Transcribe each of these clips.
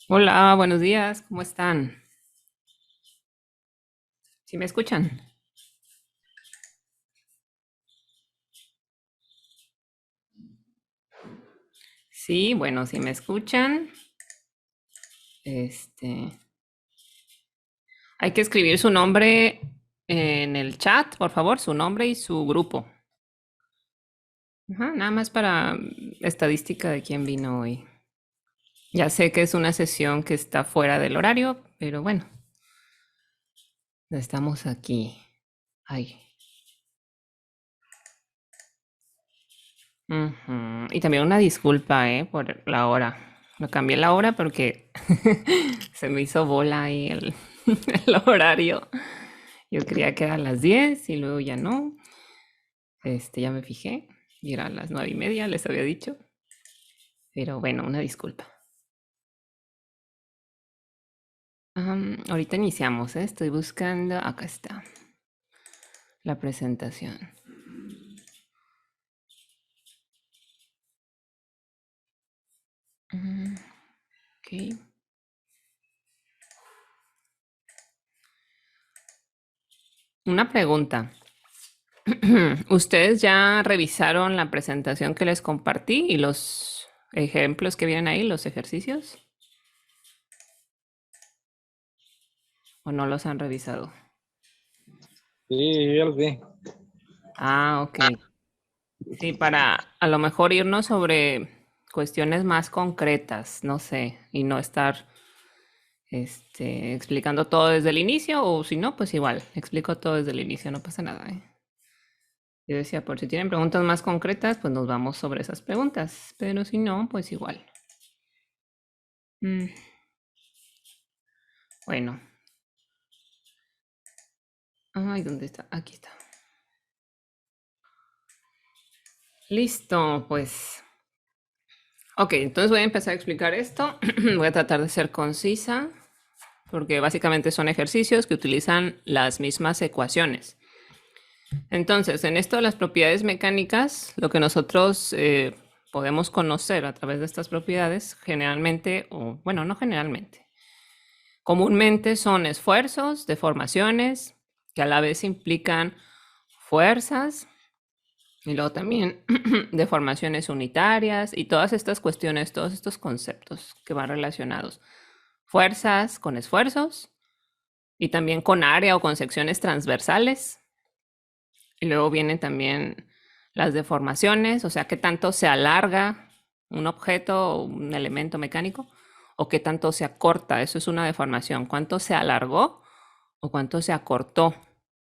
Hola, buenos días, ¿cómo están? ¿Sí me escuchan? Sí, bueno, si me escuchan, este, hay que escribir su nombre en el chat, por favor, su nombre y su grupo. Ajá, nada más para estadística de quién vino hoy. Ya sé que es una sesión que está fuera del horario, pero bueno, estamos aquí. Ay. Ujú. Y también una disculpa, por la hora. Lo cambié la hora porque se me hizo bola ahí el horario. Yo creía que era a las 10 y luego ya no. Ya me fijé y era a las 9:30, les había dicho. Pero bueno, una disculpa. Ahorita iniciamos, ¿eh? Estoy buscando. Acá está la presentación. Ok. Una pregunta. ¿Ustedes ya revisaron la presentación que les compartí y los ejemplos que vienen ahí, los ejercicios? ¿O no los han revisado? Sí, ya los vi. Ah, ok. Sí, para a lo mejor irnos sobre cuestiones más concretas, no sé, y no estar explicando todo desde el inicio, o si no, pues igual, explico todo desde el inicio, no pasa nada, ¿eh? Yo decía, por si tienen preguntas más concretas, pues nos vamos sobre esas preguntas, pero si no, pues igual. Mm, bueno, ay, ¿dónde está? Aquí está. Listo, pues. Ok, entonces voy a empezar a explicar esto. Voy a tratar de ser concisa, porque básicamente son ejercicios que utilizan las mismas ecuaciones. Entonces, en esto de las propiedades mecánicas, lo que nosotros podemos conocer a través de estas propiedades, generalmente, o bueno, no generalmente, comúnmente son esfuerzos, deformaciones, que a la vez implican fuerzas, y luego también deformaciones unitarias y todas estas cuestiones, todos estos conceptos que van relacionados. Fuerzas con esfuerzos y también con área o con secciones transversales. Y luego vienen también las deformaciones, o sea, qué tanto se alarga un objeto o un elemento mecánico o qué tanto se acorta. Eso es una deformación. ¿Cuánto se alargó o cuánto se acortó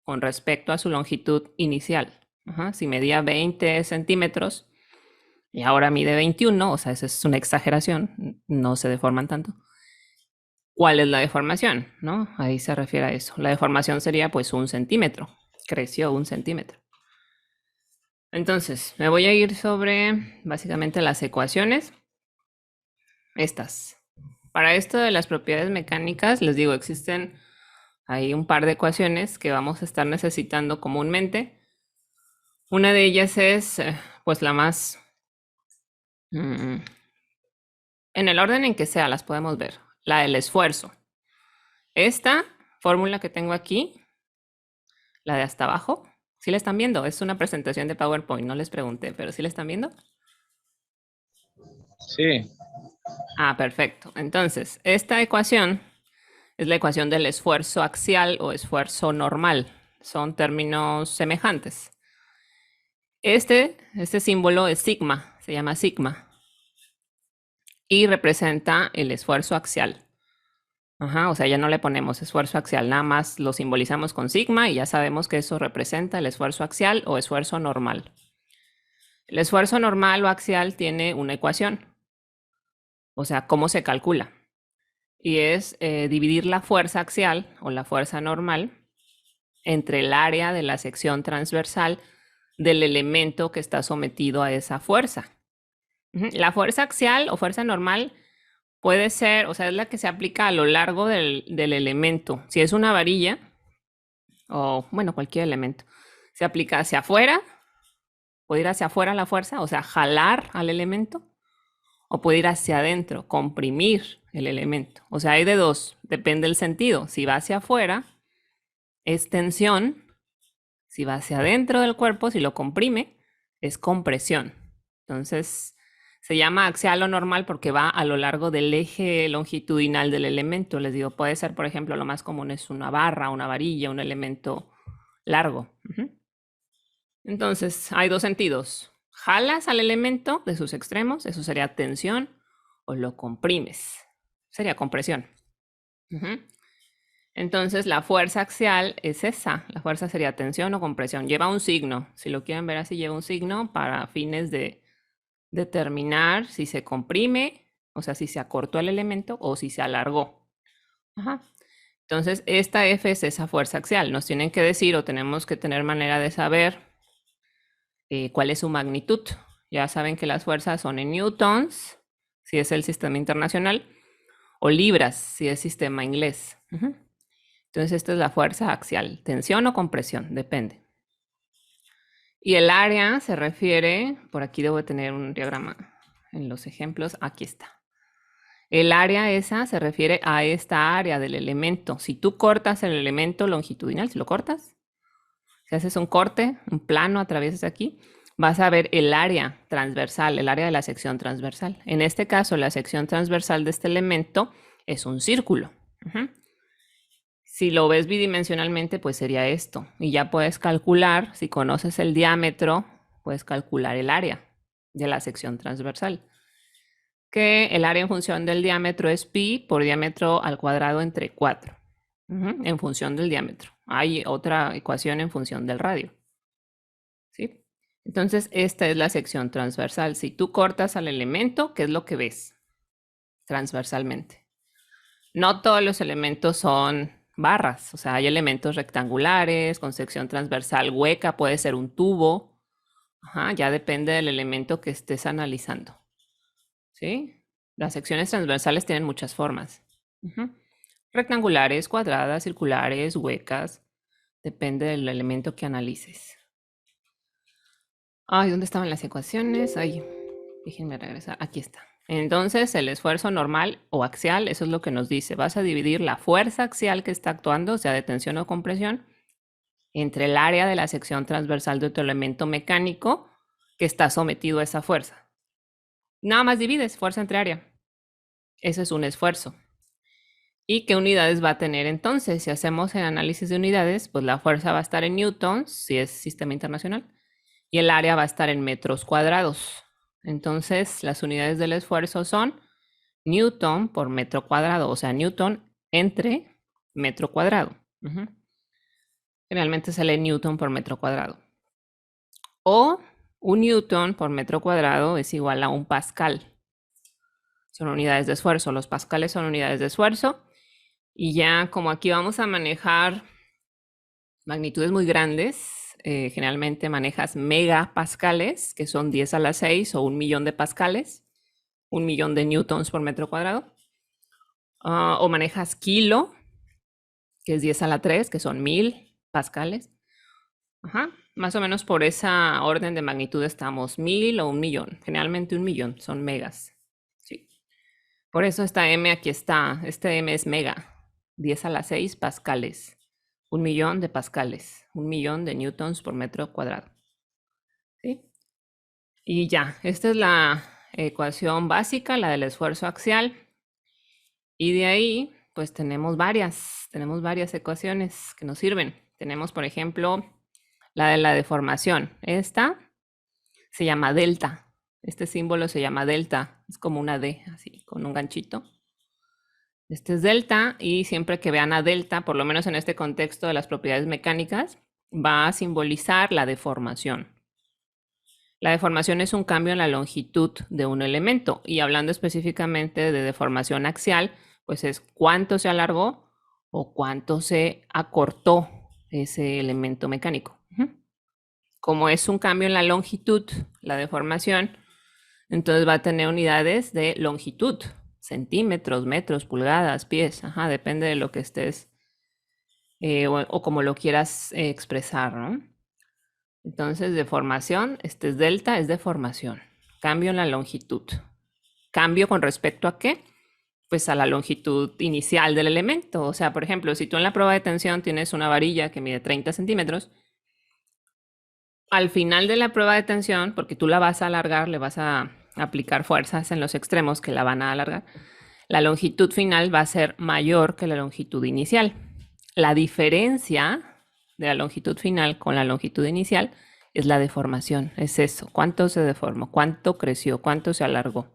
con respecto a su longitud inicial? Ajá, si medía 20 centímetros y ahora mide 21, o sea, esa es una exageración, no se deforman tanto. ¿Cuál es la deformación? ¿No? Ahí se refiere a eso. La deformación sería pues 1 centímetro, creció 1 centímetro. Entonces, me voy a ir sobre básicamente las ecuaciones. Estas. Para esto de las propiedades mecánicas, les digo, existen ahí un par de ecuaciones que vamos a estar necesitando comúnmente. Una de ellas es, pues, la más... mm, en el orden en que sea, las podemos ver. La del esfuerzo. Esta fórmula que tengo aquí, la de hasta abajo, ¿sí la están viendo? Es una presentación de PowerPoint, no les pregunté, pero ¿sí la están viendo? Sí, Ah, perfecto. Entonces, esta ecuación es la ecuación del esfuerzo axial o esfuerzo normal. Son términos semejantes. Este símbolo es sigma, se llama sigma, y representa el esfuerzo axial. Ajá, o sea, ya no le ponemos esfuerzo axial, nada más lo simbolizamos con sigma y ya sabemos que eso representa el esfuerzo axial o esfuerzo normal. El esfuerzo normal o axial tiene una ecuación, o sea, cómo se calcula. Y es dividir la fuerza axial o la fuerza normal entre el área de la sección transversal del elemento que está sometido a esa fuerza. La fuerza axial o fuerza normal puede ser, o sea, es la que se aplica a lo largo del elemento. Si es una varilla, o bueno, cualquier elemento, se aplica hacia afuera, puede ir hacia afuera la fuerza, o sea, jalar al elemento, o puede ir hacia adentro, comprimir el elemento. O sea, hay de dos, depende del sentido. Si va hacia afuera, es tensión. Si va hacia adentro del cuerpo, si lo comprime, es compresión. Entonces, se llama axial o normal porque va a lo largo del eje longitudinal del elemento. Les digo, puede ser, por ejemplo, lo más común es una barra, una varilla, un elemento largo. Entonces, hay dos sentidos. Jalas al elemento de sus extremos, eso sería tensión, o lo comprimes, sería compresión. Entonces, la fuerza axial es esa. La fuerza sería tensión o compresión. Lleva un signo. Si lo quieren ver así, lleva un signo para fines de determinar si se comprime, o sea, si se acortó el elemento o si se alargó. Entonces, esta F es esa fuerza axial. Nos tienen que decir o tenemos que tener manera de saber cuál es su magnitud. Ya saben que las fuerzas son en newtons, si es el sistema internacional, o libras, si es sistema inglés. Entonces, esta es la fuerza axial, tensión o compresión, depende. Y el área se refiere, por aquí debo de tener un diagrama en los ejemplos, aquí está. El área esa se refiere a esta área del elemento. Si tú cortas el elemento longitudinal, si lo cortas, si haces un corte, un plano, atraviesas aquí, vas a ver el área transversal, el área de la sección transversal. En este caso, la sección transversal de este elemento es un círculo. Si lo ves bidimensionalmente, pues sería esto. Y ya puedes calcular, si conoces el diámetro, puedes calcular el área de la sección transversal. Que el área en función del diámetro es pi por diámetro al cuadrado entre 4. En función del diámetro. Hay otra ecuación en función del radio. ¿Sí? Entonces, esta es la sección transversal. Si tú cortas al elemento, ¿qué es lo que ves? Transversalmente. No todos los elementos son barras, o sea, hay elementos rectangulares con sección transversal hueca, puede ser un tubo, ya depende del elemento que estés analizando, ¿sí? Las secciones transversales tienen muchas formas, rectangulares, cuadradas, circulares, huecas, depende del elemento que analices. Ay, ¿dónde estaban las ecuaciones? Ay, déjenme regresar, aquí está. Entonces, el esfuerzo normal o axial, eso es lo que nos dice. Vas a dividir la fuerza axial que está actuando, o sea, de tensión o compresión, entre el área de la sección transversal de tu elemento mecánico que está sometido a esa fuerza. Nada más divides fuerza entre área. Ese es un esfuerzo. ¿Y qué unidades va a tener entonces? Si hacemos el análisis de unidades, pues la fuerza va a estar en newtons, si es sistema internacional, y el área va a estar en metros cuadrados. Entonces, las unidades del esfuerzo son newton por metro cuadrado, o sea, newton entre metro cuadrado. Generalmente se lee newton por metro cuadrado. O un newton por metro cuadrado es igual a un pascal. Son unidades de esfuerzo. Los pascales son unidades de esfuerzo. Y ya como aquí vamos a manejar magnitudes muy grandes, generalmente manejas megapascales, que son 10 a la 6 o 1.000.000 de pascales, 1.000.000 de newtons por metro cuadrado. O manejas kilo, que es 10 a la 3, que son 1.000 pascales. Más o menos por esa orden de magnitud estamos, 1.000 o 1.000.000. Generalmente 1.000.000 son megas. Sí. Por eso esta M aquí está. Este M es mega. 10 a la 6 pascales. 1.000.000 de pascales. 1.000.000 de newtons por metro cuadrado. ¿Sí? Y ya, esta es la ecuación básica, la del esfuerzo axial. Y de ahí, pues tenemos varias ecuaciones que nos sirven. Tenemos, por ejemplo, la de la deformación. Esta se llama delta. Este símbolo se llama delta. Es como una D, así, con un ganchito. Este es delta y siempre que vean a delta, por lo menos en este contexto de las propiedades mecánicas, va a simbolizar la deformación. La deformación es un cambio en la longitud de un elemento y hablando específicamente de deformación axial, pues es cuánto se alargó o cuánto se acortó ese elemento mecánico. Como es un cambio en la longitud, la deformación, entonces va a tener unidades de longitud, centímetros, metros, pulgadas, pies, depende de lo que estés o como lo quieras expresar, ¿no? Entonces, deformación, este es delta, es deformación, cambio en la longitud. ¿Cambio con respecto a qué? pues a la longitud inicial del elemento. O sea, por ejemplo, si tú en la prueba de tensión tienes una varilla que mide 30 centímetros, al final de la prueba de tensión, porque tú la vas a alargar, le vas a aplicar fuerzas en los extremos que la van a alargar, la longitud final va a ser mayor que la longitud inicial. La diferencia de la longitud final con la longitud inicial es la deformación, es eso, cuánto se deformó, cuánto creció, cuánto se alargó.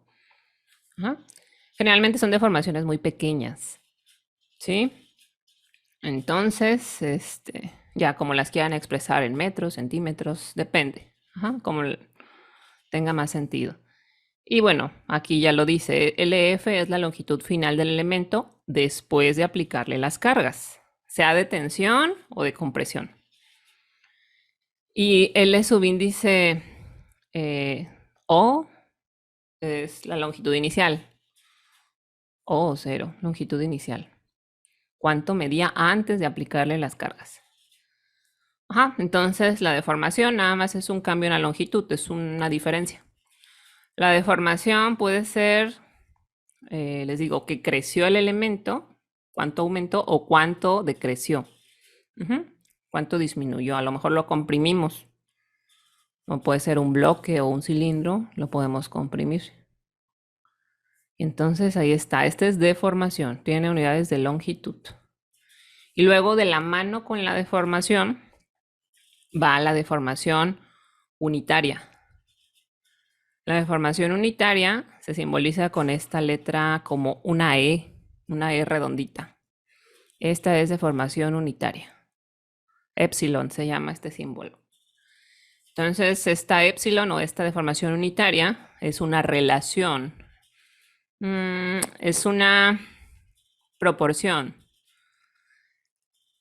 Ajá. Generalmente son deformaciones muy pequeñas, ¿sí? Entonces, ya como las quieran expresar en metros, centímetros, depende, ajá, como tenga más sentido. Y bueno, aquí ya lo dice, LF es la longitud final del elemento después de aplicarle las cargas, sea de tensión o de compresión. Y L subíndice O es la longitud inicial. O cero, longitud inicial. ¿Cuánto medía antes de aplicarle las cargas? Ajá, entonces la deformación nada más es un cambio en la longitud, es una diferencia. La deformación puede ser, les digo, que creció el elemento, cuánto aumentó o cuánto decreció. Cuánto disminuyó, a lo mejor lo comprimimos. O puede ser un bloque o un cilindro, lo podemos comprimir. Entonces ahí está, este es deformación, tiene unidades de longitud. Y luego de la mano con la deformación va la deformación unitaria. La deformación unitaria se simboliza con esta letra como una E redondita. Esta es deformación unitaria. Epsilon se llama este símbolo. Entonces, esta epsilon o esta deformación unitaria es una relación, es una proporción.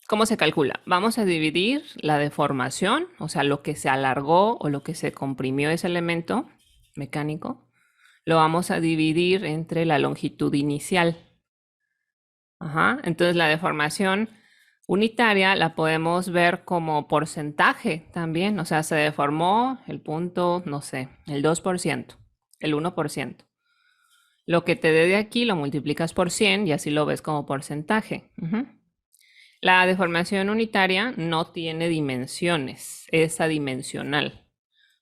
¿Cómo se calcula? Vamos a dividir la deformación, o sea, lo que se alargó o lo que se comprimió ese elemento mecánico, lo vamos a dividir entre la longitud inicial. Ajá. Entonces, la deformación unitaria la podemos ver como porcentaje también, o sea, se deformó el punto, no sé, el 2%, el 1%. Lo que te dé de aquí lo multiplicas por 100 y así lo ves como porcentaje. La deformación unitaria no tiene dimensiones, es adimensional.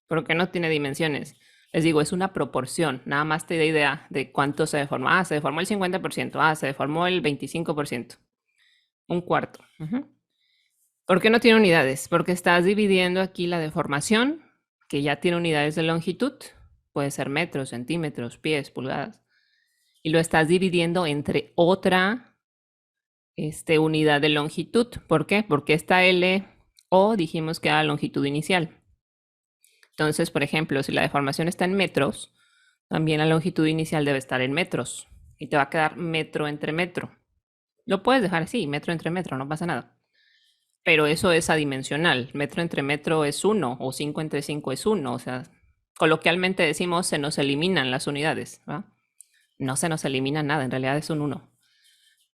¿Por qué no tiene dimensiones? Les digo, es una proporción, nada más te da idea de cuánto se deformó. Ah, se deformó el 50%, se deformó el 25%, un cuarto. ¿Por qué no tiene unidades? Porque estás dividiendo aquí la deformación, que ya tiene unidades de longitud, puede ser metros, centímetros, pies, pulgadas, y lo estás dividiendo entre otra unidad de longitud. ¿Por qué? Porque esta L o dijimos que era la longitud inicial. Entonces, por ejemplo, si la deformación está en metros, también la longitud inicial debe estar en metros y te va a quedar metro entre metro. Lo puedes dejar así, metro entre metro, no pasa nada. Pero eso es adimensional. Metro entre metro es 1 o 5 entre 5 es 1. O sea, coloquialmente decimos se nos eliminan las unidades. ¿Va? No se nos elimina nada, en realidad es un 1.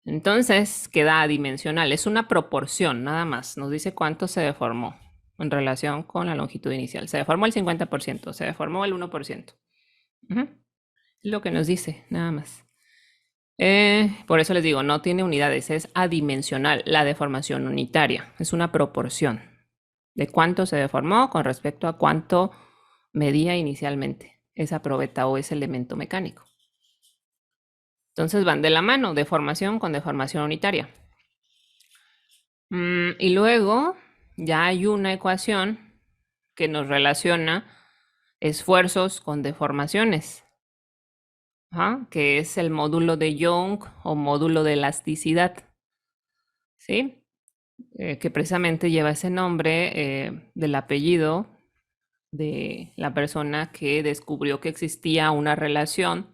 Entonces queda adimensional. Es una proporción nada más. Nos dice cuánto se deformó en relación con la longitud inicial. Se deformó el 50%, se deformó el 1%. Es lo que nos dice, nada más. Por eso les digo, no tiene unidades, es adimensional la deformación unitaria. Es una proporción de cuánto se deformó con respecto a cuánto medía inicialmente esa probeta o ese elemento mecánico. Entonces van de la mano, deformación con deformación unitaria. Y luego ya hay una ecuación que nos relaciona esfuerzos con deformaciones. Que es el módulo de Young o módulo de elasticidad, ¿sí? Que precisamente lleva ese nombre del apellido de la persona que descubrió que existía una relación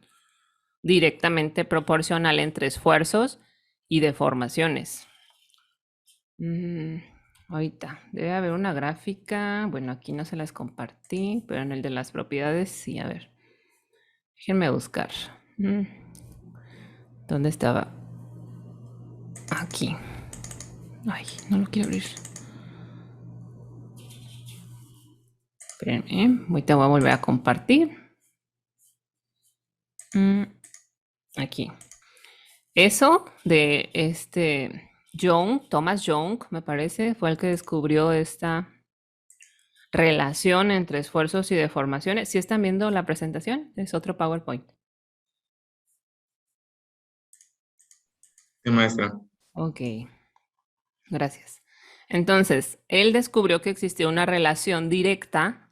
directamente proporcional entre esfuerzos y deformaciones. Ahorita debe haber una gráfica, bueno, aquí no se las compartí, pero en el de las propiedades sí, a ver. Déjenme buscar. ¿Dónde estaba? Aquí. Ay, no lo quiero abrir. Espérenme, ahorita voy a volver a compartir. Aquí. Eso de Young, Thomas Young, me parece, fue el que descubrió esta relación entre esfuerzos y deformaciones. ¿Sí están viendo la presentación? Es otro PowerPoint. Sí, maestra. Ok, gracias. Entonces, él descubrió que existía una relación directa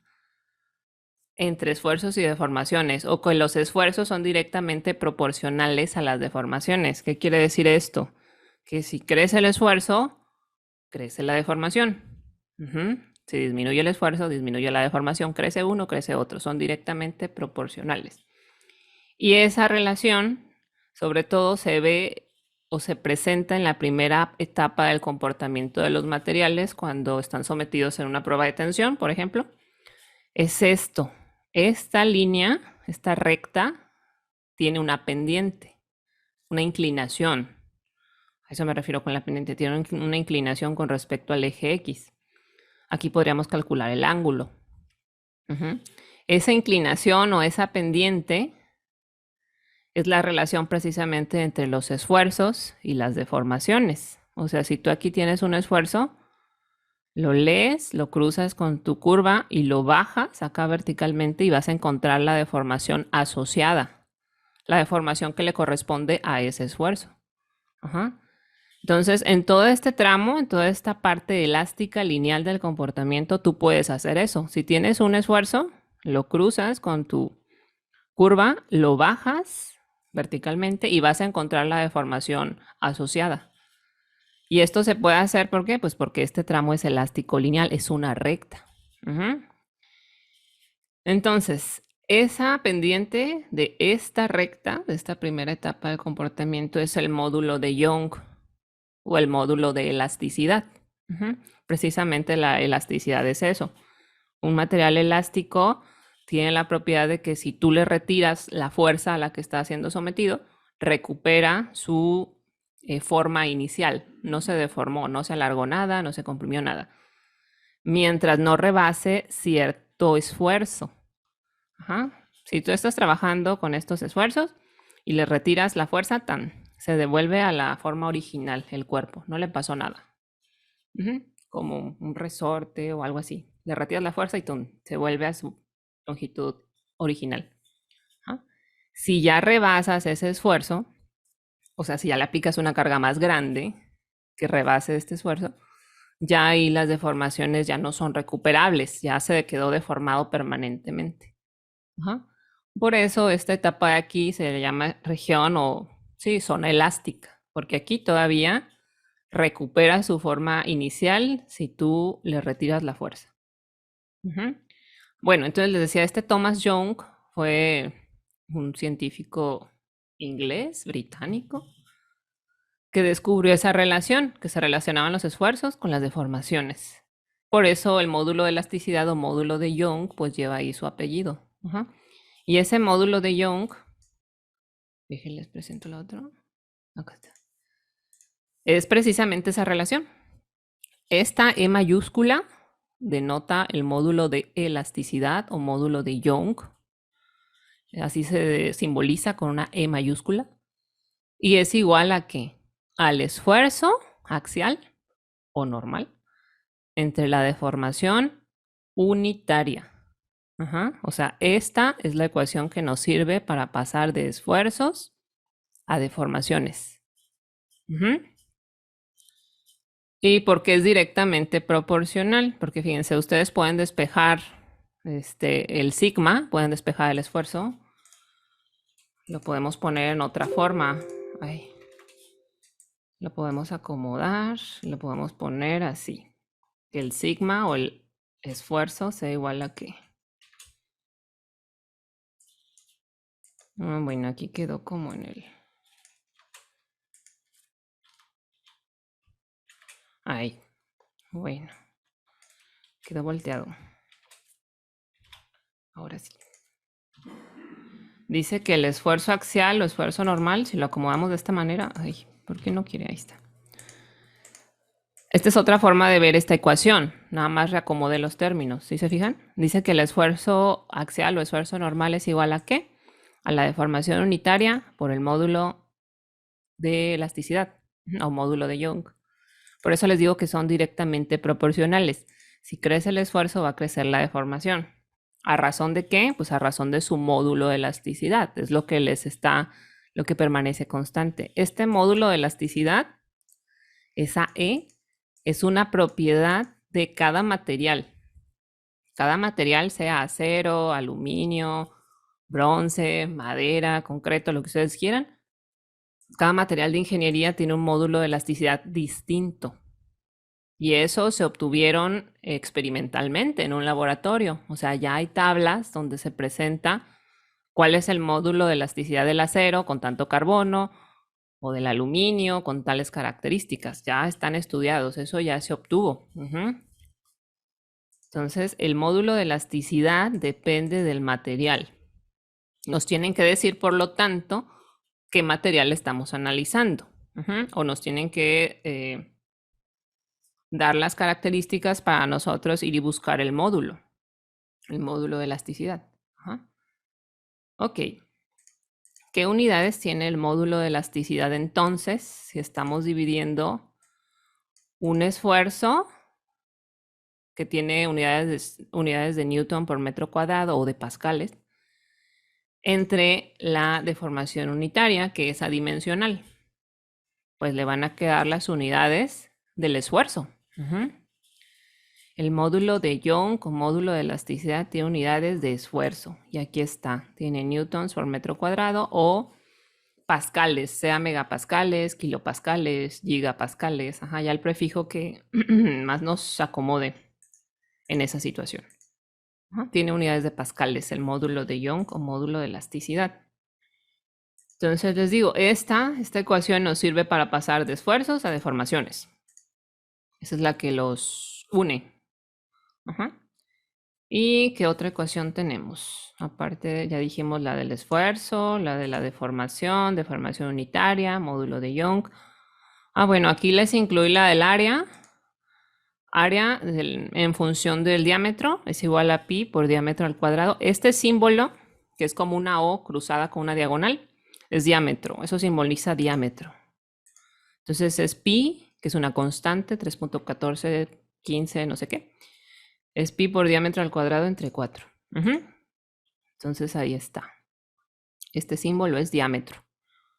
entre esfuerzos y deformaciones, o que los esfuerzos son directamente proporcionales a las deformaciones. ¿Qué quiere decir esto? Que si crece el esfuerzo, crece la deformación. Si disminuye el esfuerzo, disminuye la deformación, crece uno, crece otro. Son directamente proporcionales. Y esa relación, sobre todo, se ve o se presenta en la primera etapa del comportamiento de los materiales cuando están sometidos en una prueba de tensión, por ejemplo. Es esto. Esta línea, esta recta, tiene una pendiente, una inclinación. A eso me refiero con la pendiente. Tiene una inclinación con respecto al eje X. Aquí podríamos calcular el ángulo. Esa inclinación o esa pendiente es la relación precisamente entre los esfuerzos y las deformaciones. O sea, si tú aquí tienes un esfuerzo, lo lees, lo cruzas con tu curva y lo bajas acá verticalmente y vas a encontrar la deformación asociada, la deformación que le corresponde a ese esfuerzo. Entonces, en todo este tramo, en toda esta parte elástica lineal del comportamiento, tú puedes hacer eso. Si tienes un esfuerzo, lo cruzas con tu curva, lo bajas verticalmente y vas a encontrar la deformación asociada. Y esto se puede hacer, ¿por qué? Pues porque este tramo es elástico lineal, es una recta. Entonces, esa pendiente de esta recta, de esta primera etapa del comportamiento, es el módulo de Young o el módulo de elasticidad. Precisamente la elasticidad es eso. Un material elástico tiene la propiedad de que si tú le retiras la fuerza a la que está siendo sometido, recupera su forma inicial. No se deformó, no se alargó nada, no se comprimió nada. Mientras no rebase cierto esfuerzo. Si tú estás trabajando con estos esfuerzos y le retiras la fuerza, se devuelve a la forma original el cuerpo. No le pasó nada. Como un resorte o algo así. Le retiras la fuerza y se vuelve a su longitud original. Si ya rebasas ese esfuerzo, o sea, si ya le aplicas una carga más grande que rebase este esfuerzo, ya ahí las deformaciones ya no son recuperables, ya se quedó deformado permanentemente. Por eso esta etapa de aquí se le llama región o zona elástica, porque aquí todavía recupera su forma inicial si tú le retiras la fuerza. Bueno, entonces les decía, Thomas Young fue un científico inglés, británico, que descubrió esa relación, que se relacionaban los esfuerzos con las deformaciones. Por eso el módulo de elasticidad o módulo de Young pues lleva ahí su apellido. Y ese módulo de Young, déjenles presento el otro. Acá está. Es precisamente esa relación. Esta E mayúscula denota el módulo de elasticidad o módulo de Young. Así se simboliza con una E mayúscula. Y es igual a ¿qué? Al esfuerzo axial o normal entre la deformación unitaria. O sea, esta es la ecuación que nos sirve para pasar de esfuerzos a deformaciones. Y porque es directamente proporcional, porque fíjense, ustedes pueden despejar el sigma, pueden despejar el esfuerzo. Lo podemos poner en otra forma. Lo podemos acomodar, lo podemos poner así. Que el sigma o el esfuerzo sea igual a qué. Bueno, aquí quedó como en el... Ahí. Bueno. Quedó volteado. Ahora sí. Dice que el esfuerzo axial o esfuerzo normal, si lo acomodamos de esta manera... Ay, ¿por qué no quiere? Ahí está. Esta es otra forma de ver esta ecuación. Nada más reacomodé los términos. ¿Sí se fijan? Dice que el esfuerzo axial o esfuerzo normal es igual a ¿qué? A la deformación unitaria por el módulo de elasticidad o módulo de Young. Por eso les digo que son directamente proporcionales. Si crece el esfuerzo, va a crecer la deformación. ¿A razón de qué? Pues a razón de su módulo de elasticidad. Es lo que lo que permanece constante. Este módulo de elasticidad, esa E, es una propiedad de cada material. Cada material, sea acero, aluminio, bronce, madera, concreto, lo que ustedes quieran. Cada material de ingeniería tiene un módulo de elasticidad distinto. Y eso se obtuvieron experimentalmente en un laboratorio. O sea, ya hay tablas donde se presenta cuál es el módulo de elasticidad del acero con tanto carbono o del aluminio con tales características. Ya están estudiados, eso ya se obtuvo. Entonces, el módulo de elasticidad depende del material. Nos tienen que decir, por lo tanto, qué material estamos analizando. O nos tienen que dar las características para nosotros ir y buscar el módulo de elasticidad. Ok. ¿Qué unidades tiene el módulo de elasticidad entonces? Si estamos dividiendo un esfuerzo que tiene unidades de Newton por metro cuadrado o de pascales, entre la deformación unitaria, que es adimensional. Pues le van a quedar las unidades del esfuerzo. El módulo de Young con módulo de elasticidad tiene unidades de esfuerzo. Y aquí está. Tiene newtons por metro cuadrado o pascales, sea megapascales, kilopascales, gigapascales. Ya el prefijo que más nos acomode en esa situación. Tiene unidades de pascales el módulo de Young o módulo de elasticidad. Entonces les digo, esta ecuación nos sirve para pasar de esfuerzos a deformaciones. Esa es la que los une. ¿Y qué otra ecuación tenemos? Aparte, ya dijimos la del esfuerzo, la de la deformación unitaria, módulo de Young. Bueno, aquí les incluí la del área. Área en función del diámetro es igual a pi por diámetro al cuadrado. Este símbolo, que es como una O cruzada con una diagonal, es diámetro. Eso simboliza diámetro. Entonces es pi, que es una constante, 3.1415, no sé qué. Es pi por diámetro al cuadrado entre 4. Entonces ahí está. Este símbolo es diámetro.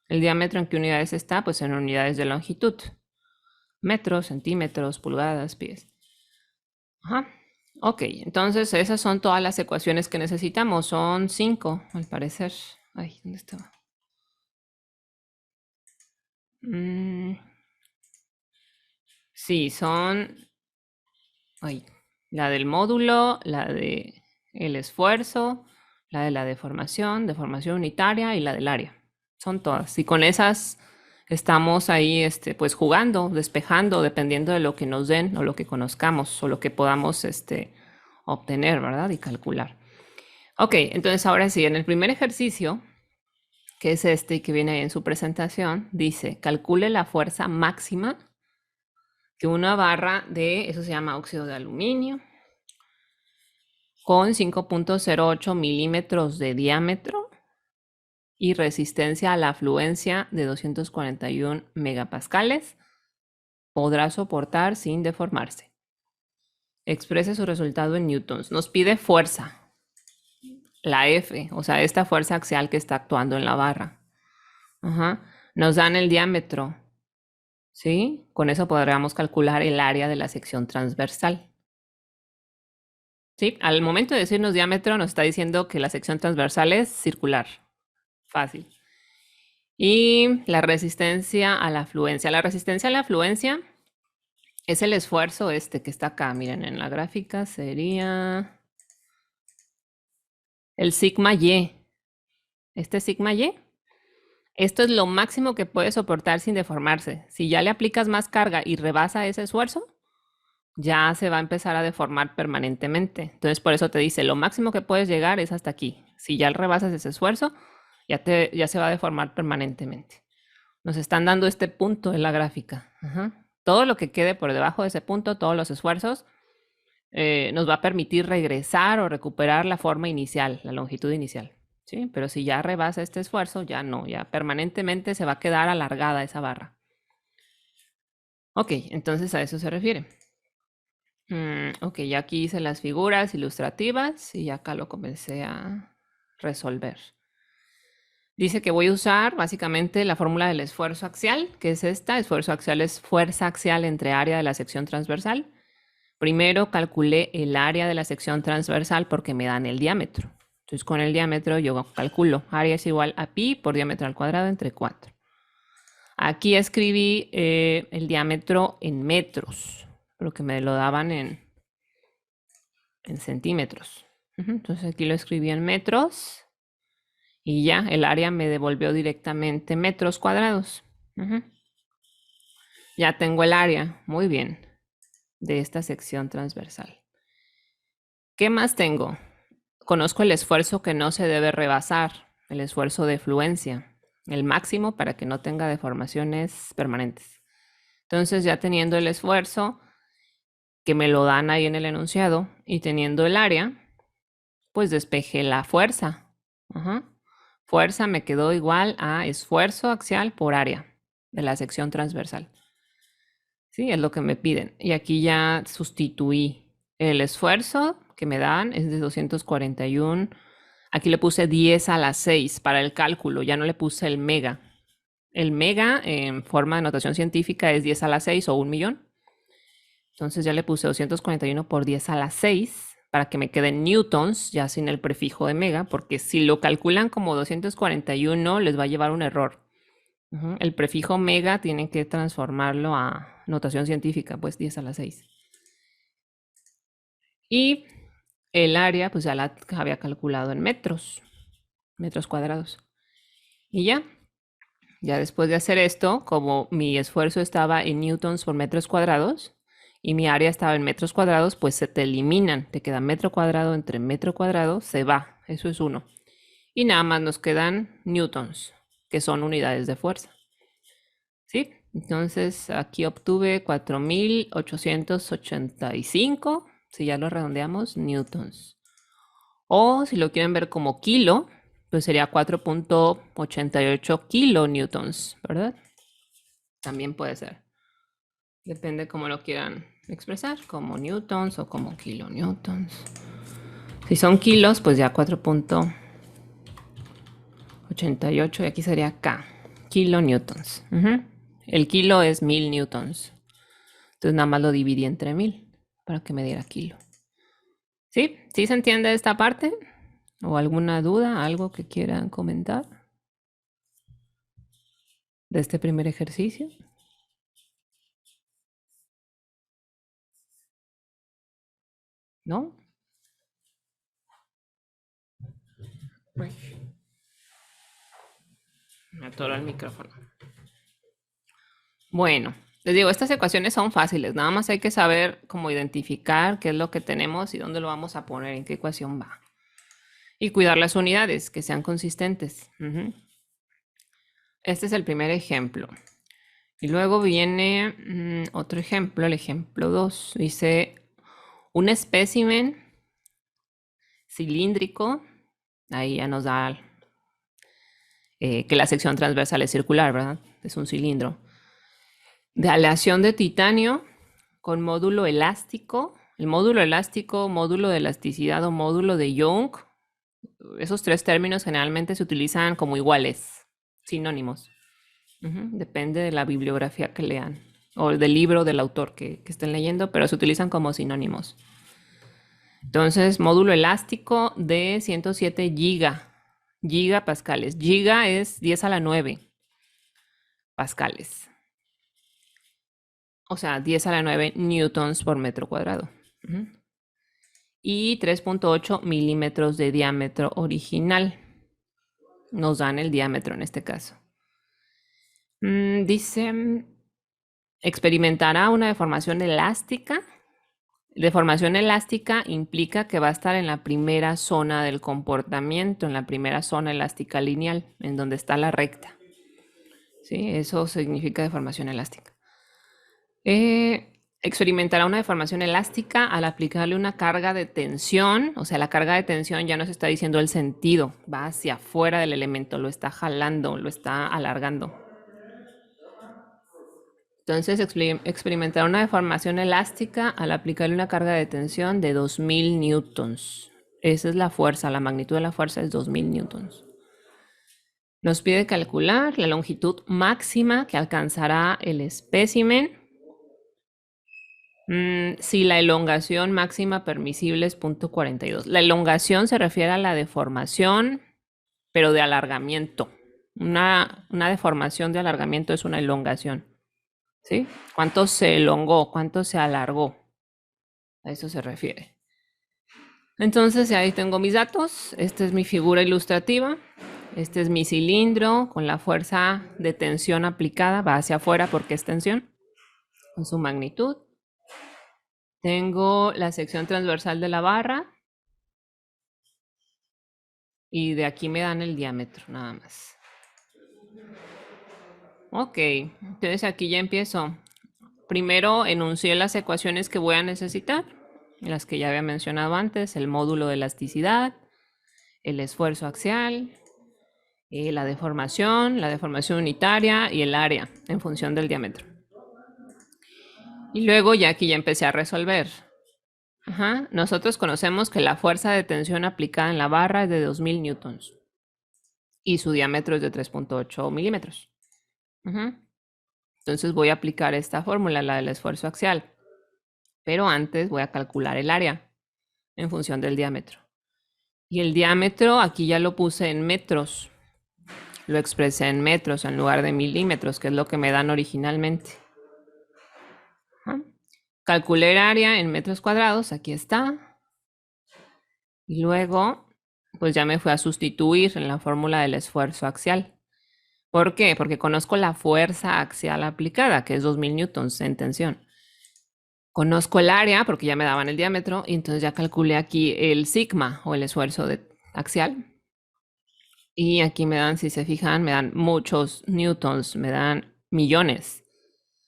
¿El diámetro en qué unidades está? Pues en unidades de longitud. Metros, centímetros, pulgadas, pies. Ok, entonces esas son todas las ecuaciones que necesitamos. Son 5, al parecer. Ay, ¿dónde estaba? Sí, son... la del módulo, la de el esfuerzo, la de la deformación unitaria y la del área. Son todas. Y con esas estamos ahí pues jugando, despejando, dependiendo de lo que nos den o lo que conozcamos o lo que podamos obtener, ¿verdad? Y calcular. Ok, entonces ahora sí, en el primer ejercicio, que es este y que viene en su presentación, dice, calcule la fuerza máxima que una barra de, eso se llama óxido de aluminio, con 5.08 milímetros de diámetro y resistencia a la afluencia de 241 megapascales, podrá soportar sin deformarse. Exprese su resultado en newtons. Nos pide fuerza, la F, o sea, esta fuerza axial que está actuando en la barra. Nos dan el diámetro, ¿sí? Con eso podríamos calcular el área de la sección transversal. ¿Sí? Al momento de decirnos diámetro nos está diciendo que la sección transversal es circular. Fácil. Y la resistencia a la afluencia. La resistencia a la afluencia es el esfuerzo que está acá. Miren, en la gráfica sería el sigma Y. Este sigma Y. Esto es lo máximo que puede soportar sin deformarse. Si ya le aplicas más carga y rebasa ese esfuerzo, ya se va a empezar a deformar permanentemente. Entonces, por eso te dice, lo máximo que puedes llegar es hasta aquí. Si ya rebasas ese esfuerzo, ya se va a deformar permanentemente. Nos están dando este punto en la gráfica. Todo lo que quede por debajo de ese punto, todos los esfuerzos, nos va a permitir regresar o recuperar la forma inicial, la longitud inicial. ¿sí? Pero si ya rebasa este esfuerzo, ya no, ya permanentemente se va a quedar alargada esa barra. Ok, entonces a eso se refiere. Ok, ya aquí hice las figuras ilustrativas y acá lo comencé a resolver. Dice que voy a usar básicamente la fórmula del esfuerzo axial, que es esta. Esfuerzo axial es fuerza axial entre área de la sección transversal. Primero calculé el área de la sección transversal porque me dan el diámetro. Entonces con el diámetro yo calculo área es igual a pi por diámetro al cuadrado entre 4. Aquí escribí el diámetro en metros, porque me lo daban en centímetros. Entonces aquí lo escribí en metros y ya el área me devolvió directamente metros cuadrados. Ya tengo el área, muy bien, de esta sección transversal. ¿Qué más tengo? Conozco el esfuerzo que no se debe rebasar, el esfuerzo de fluencia, el máximo para que no tenga deformaciones permanentes. Entonces ya teniendo el esfuerzo, que me lo dan ahí en el enunciado, y teniendo el área, pues despejé la fuerza. Fuerza me quedó igual a esfuerzo axial por área de la sección transversal. Sí, es lo que me piden. Y aquí ya sustituí el esfuerzo que me dan, es de 241. Aquí le puse 10 a la 6 para el cálculo, ya no le puse el mega. El mega en forma de notación científica es 10 a la 6 o 1.000.000. Entonces ya le puse 241 por 10 a la 6 para que me queden newtons, ya sin el prefijo de mega, porque si lo calculan como 241 les va a llevar un error. El prefijo mega tienen que transformarlo a notación científica, pues 10 a la 6. Y el área, pues ya la había calculado en metros cuadrados. Y ya después de hacer esto, como mi esfuerzo estaba en newtons por metros cuadrados y mi área estaba en metros cuadrados, pues se te eliminan. Te queda metro cuadrado entre metro cuadrado, se va. Eso es 1. Y nada más nos quedan newtons, que son unidades de fuerza. ¿Sí? Entonces aquí obtuve 4.885, si ya lo redondeamos, newtons. O si lo quieren ver como kilo, pues sería 4.88 kilonewtons, ¿verdad? También puede ser. Depende cómo lo quieran expresar, como newtons o como kilonewtons. Si son kilos, pues ya 4.88 y aquí sería K, kilonewtons. El kilo es 1.000 newtons. Entonces nada más lo dividí entre 1.000 para que me diera kilo. ¿Sí? ¿Sí se entiende esta parte? ¿O alguna duda, algo que quieran comentar de este primer ejercicio? ¿No? Me atoro el micrófono. Bueno, les digo, estas ecuaciones son fáciles. Nada más hay que saber cómo identificar qué es lo que tenemos y dónde lo vamos a poner, en qué ecuación va. Y cuidar las unidades, que sean consistentes. Este es el primer ejemplo. Y luego viene otro ejemplo, el ejemplo 2. Dice, un espécimen cilíndrico, ahí ya nos da que la sección transversal es circular, ¿verdad? Es un cilindro. De aleación de titanio con módulo elástico. El módulo elástico, módulo de elasticidad o módulo de Young, esos tres términos generalmente se utilizan como iguales, sinónimos. Depende de la bibliografía que lean o del libro del autor que estén leyendo, pero se utilizan como sinónimos. Entonces, módulo elástico de 107 gigapascales. Giga es 10 a la 9 pascales. O sea, 10 a la 9 newtons por metro cuadrado. Y 3.8 milímetros de diámetro original. Nos dan el diámetro en este caso. Dice, experimentará una deformación elástica. Deformación elástica implica que va a estar en la primera zona del comportamiento, en la primera zona elástica lineal, en donde está la recta. ¿Sí? Eso significa deformación elástica. experimentará una deformación elástica al aplicarle una carga de tensión. O sea, la carga de tensión ya nos está diciendo el sentido, va hacia afuera del elemento, lo está jalando, lo está alargando. Entonces, experimentará una deformación elástica al aplicarle una carga de tensión de 2000 newtons. Esa es la fuerza, la magnitud de la fuerza es 2000 newtons. Nos pide calcular la longitud máxima que alcanzará el espécimen si la elongación máxima permisible es 0.42. La elongación se refiere a la deformación, pero de alargamiento. Una deformación de alargamiento es una elongación. ¿Sí? ¿Cuánto se elongó? ¿Cuánto se alargó? A eso se refiere. Entonces, ahí tengo mis datos. Esta es mi figura ilustrativa. Este es mi cilindro con la fuerza de tensión aplicada. Va hacia afuera porque es tensión, con su magnitud. Tengo la sección transversal de la barra. Y de aquí me dan el diámetro, nada más. Ok, entonces aquí ya empiezo. Primero enuncié las ecuaciones que voy a necesitar, las que ya había mencionado antes, el módulo de elasticidad, el esfuerzo axial, la deformación unitaria y el área en función del diámetro. Y luego ya aquí ya empecé a resolver. Nosotros conocemos que la fuerza de tensión aplicada en la barra es de 2000 newtons y su diámetro es de 3.8 milímetros. Entonces voy a aplicar esta fórmula, la del esfuerzo axial. Pero antes voy a calcular el área en función del diámetro. Y el diámetro aquí ya lo puse en metros. Lo expresé en metros en lugar de milímetros, que es lo que me dan originalmente. Calculé el área en metros cuadrados, aquí está. Y luego, pues ya me fui a sustituir en la fórmula del esfuerzo axial. ¿Por qué? Porque conozco la fuerza axial aplicada, que es 2000 newtons en tensión. Conozco el área, porque ya me daban el diámetro, y entonces ya calculé aquí el sigma, o el esfuerzo axial. Y aquí me dan, si se fijan, me dan muchos newtons, me dan millones.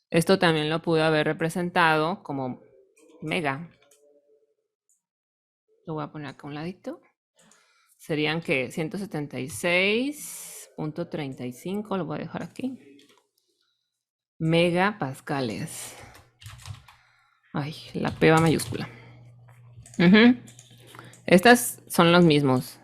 Esto también lo pude haber representado como mega. Lo voy a poner acá a un ladito. Serían que 176.35, lo voy a dejar aquí. Megapascales. Ay, la P va mayúscula. Estas son los mismos.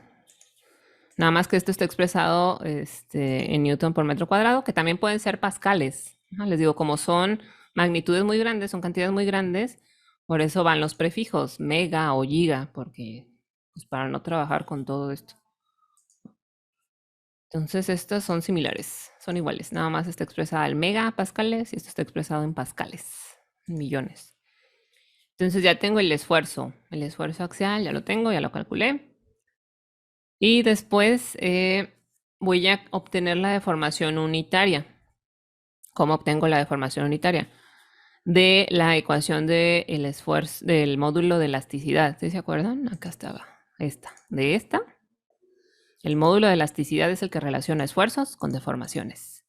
Nada más que esto está expresado en newton por metro cuadrado, que también pueden ser pascales. Les digo, como son magnitudes muy grandes, son cantidades muy grandes, por eso van los prefijos, mega o giga, porque pues para no trabajar con todo esto. Entonces estas son similares, son iguales. Nada más está expresada en megapascales y esto está expresado en pascales, en millones. Entonces ya tengo el esfuerzo axial, ya lo tengo, ya lo calculé. Y después voy a obtener la deformación unitaria. ¿Cómo obtengo la deformación unitaria? De la ecuación del esfuerzo, del módulo de elasticidad. ¿Sí se acuerdan? Acá estaba. De esta. El módulo de elasticidad es el que relaciona esfuerzos con deformaciones.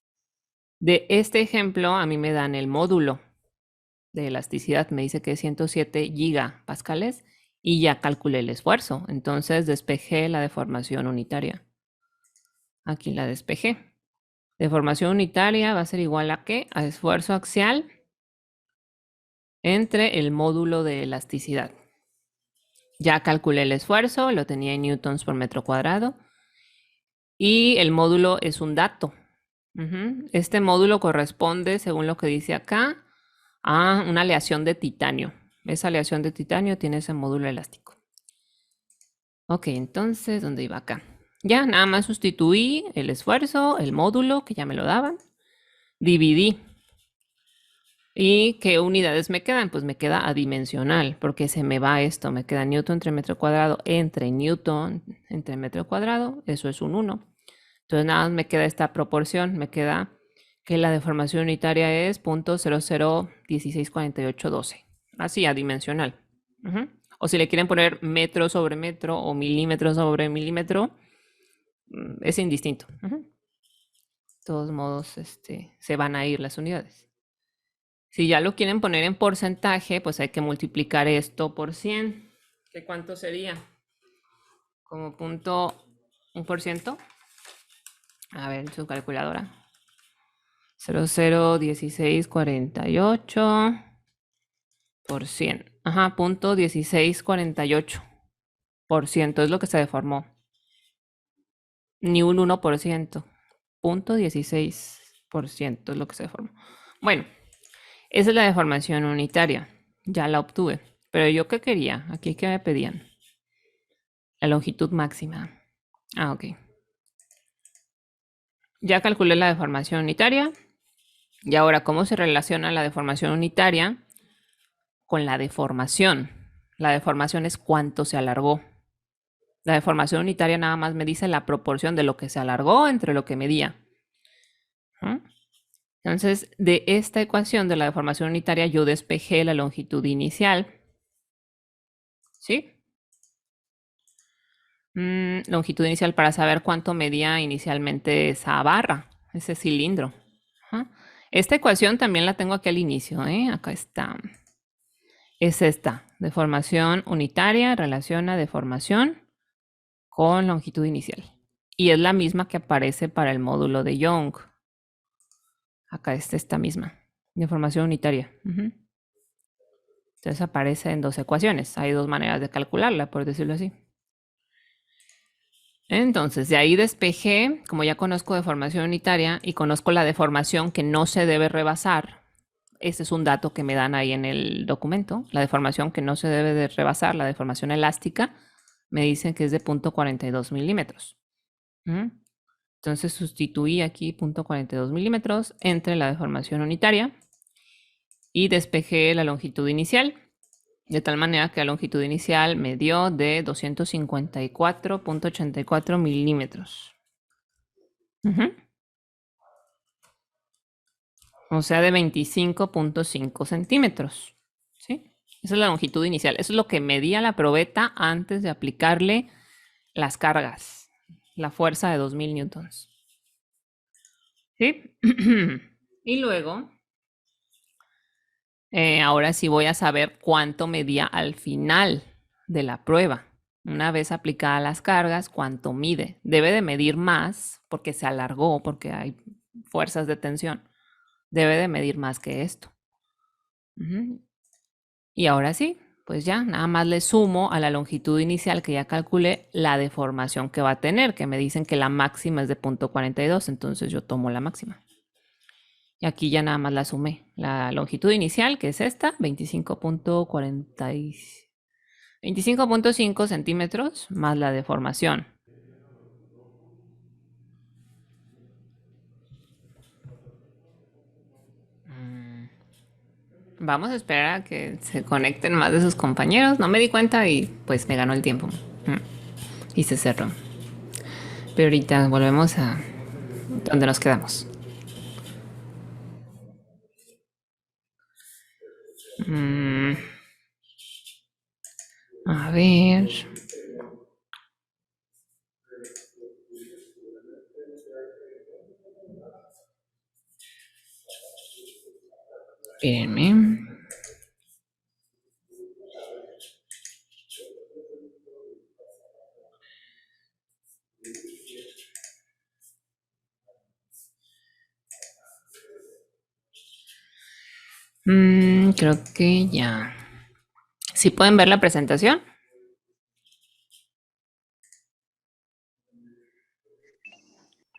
De este ejemplo, a mí me dan el módulo de elasticidad. Me dice que es 107 gigapascales. Y ya calculé el esfuerzo, entonces despejé la deformación unitaria. Aquí la despejé. Deformación unitaria va a ser igual a ¿qué? A esfuerzo axial entre el módulo de elasticidad. Ya calculé el esfuerzo, lo tenía en newtons por metro cuadrado. Y el módulo es un dato. Este módulo corresponde, según lo que dice acá, a una aleación de titanio. Esa aleación de titanio tiene ese módulo elástico. Ok, entonces, ¿dónde iba acá? Ya, nada más sustituí el esfuerzo, el módulo, que ya me lo daban. Dividí. ¿Y qué unidades me quedan? Pues me queda adimensional, porque se me va esto. Me queda newton entre metro cuadrado entre newton entre metro cuadrado. Eso es un 1. Entonces nada más me queda esta proporción. Me queda que la deformación unitaria es 0.00164812. Así, adimensional. O si le quieren poner metro sobre metro o milímetro sobre milímetro, es indistinto. De todos modos, se van a ir las unidades. Si ya lo quieren poner en porcentaje, pues hay que multiplicar esto por 100. ¿Qué cuánto sería? Como punto 1%. A ver, su calculadora. 0,01648 por 100. Ajá, punto 1648% es lo que se deformó. Ni un 1%. Punto 16% es lo que se deformó. Bueno, esa es la deformación unitaria. Ya la obtuve. Pero yo qué quería, aquí qué me pedían. La longitud máxima. Ah, ok. Ya calculé la deformación unitaria. Y ahora, ¿cómo se relaciona la deformación unitaria con la deformación? La deformación es cuánto se alargó. La deformación unitaria nada más me dice la proporción de lo que se alargó entre lo que medía. ¿Mm? Entonces, de esta ecuación de la deformación unitaria, yo despejé la longitud inicial. ¿Sí? Longitud inicial para saber cuánto medía inicialmente esa barra, ese cilindro. Ajá. Esta ecuación también la tengo aquí al inicio, ¿eh? Acá está. Es esta, deformación unitaria relaciona deformación con longitud inicial. Y es la misma que aparece para el módulo de Young. Acá está esta misma, deformación unitaria. Entonces aparece en dos ecuaciones. Hay dos maneras de calcularla, por decirlo así. Entonces, de ahí despejé, como ya conozco deformación unitaria y conozco la deformación que no se debe rebasar. Este es un dato que me dan ahí en el documento. La deformación que no se debe de rebasar, la deformación elástica, me dicen que es de 0,42 milímetros. Entonces sustituí aquí 0,42 milímetros entre la deformación unitaria y despejé la longitud inicial, de tal manera que la longitud inicial me dio de 254,84 milímetros. O sea, de 25,5 centímetros. ¿Sí? Esa es la longitud inicial. Eso es lo que medía la probeta antes de aplicarle las cargas, la fuerza de 2000 newtons. ¿Sí? Y luego, ahora sí voy a saber cuánto medía al final de la prueba. Una vez aplicadas las cargas, cuánto mide. Debe de medir más porque se alargó, porque hay fuerzas de tensión. Debe de medir más que esto. Y ahora sí, pues ya, nada más le sumo a la longitud inicial que ya calculé la deformación que va a tener, que me dicen que la máxima es de 0,42, entonces yo tomo la máxima. Y aquí ya nada más la sumé. La longitud inicial, que es esta, 25,5 centímetros, más la deformación. Vamos a esperar a que se conecten más de sus compañeros. No me di cuenta y pues me ganó el tiempo. Y se cerró. Pero ahorita volvemos a donde nos quedamos. A ver. Espérenme. Creo que ya. ¿Sí pueden ver la presentación?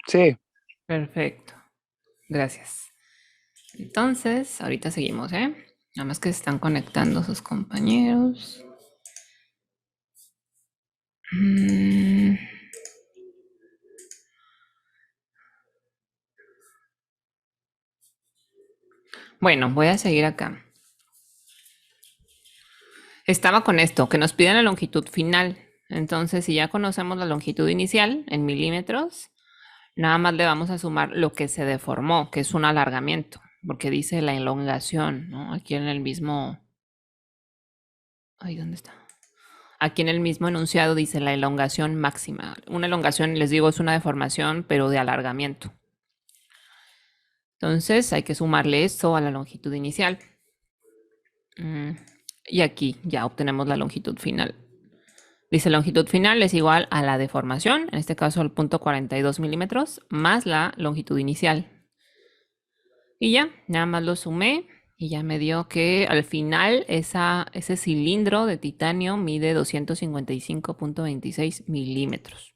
Sí. Perfecto. Gracias. Entonces, ahorita seguimos, ¿eh? Nada más que se están conectando sus compañeros. Bueno, voy a seguir acá. Estaba con esto, que nos piden la longitud final. Entonces, si ya conocemos la longitud inicial en milímetros, nada más le vamos a sumar lo que se deformó, que es un alargamiento, porque dice la elongación, ¿no? Aquí en el mismo... Ay, ¿dónde está? Aquí en el mismo enunciado dice la elongación máxima. Una elongación, les digo, es una deformación, pero de alargamiento. Entonces hay que sumarle esto a la longitud inicial. Y aquí ya obtenemos la longitud final. Dice longitud final es igual a la deformación, en este caso el punto 42 milímetros, más la longitud inicial. Y ya, nada más lo sumé y ya me dio que al final ese cilindro de titanio mide 255.26 milímetros.